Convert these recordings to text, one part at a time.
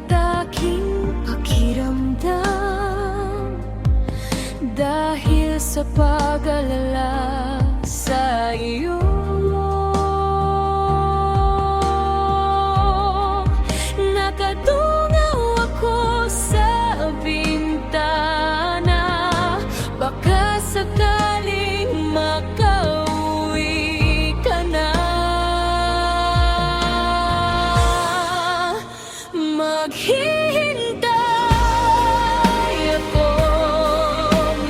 at aking pakiramdam, dahil sa pag-alala sa iyo. Nakadungaw ako sa bintana, baka sakaling makauwi ka na. Maghihintay ako,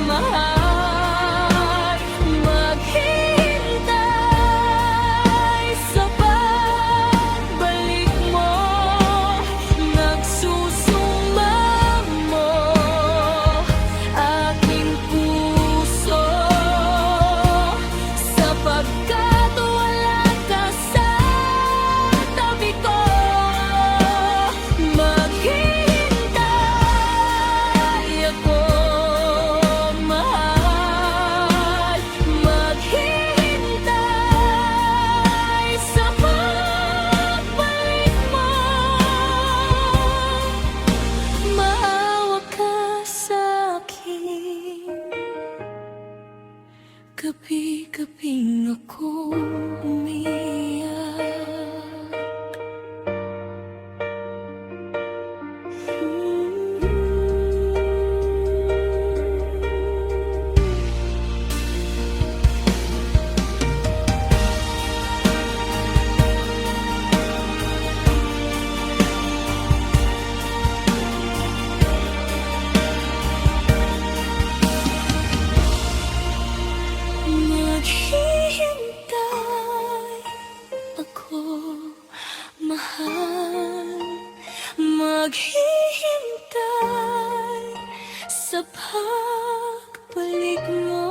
mahal. Maghihintay sa pagbalik mo. Nagsusumamo aking puso, sapagkat wala ka sa tabi ko. Maghihintay ako, mahal. Maghihintay sa pagbalik mo. Maawa ka sa'kin, gabi-gabing ako umiiyak. Maghihintay ako, mahal. Maghihintay sa pagbalik mo.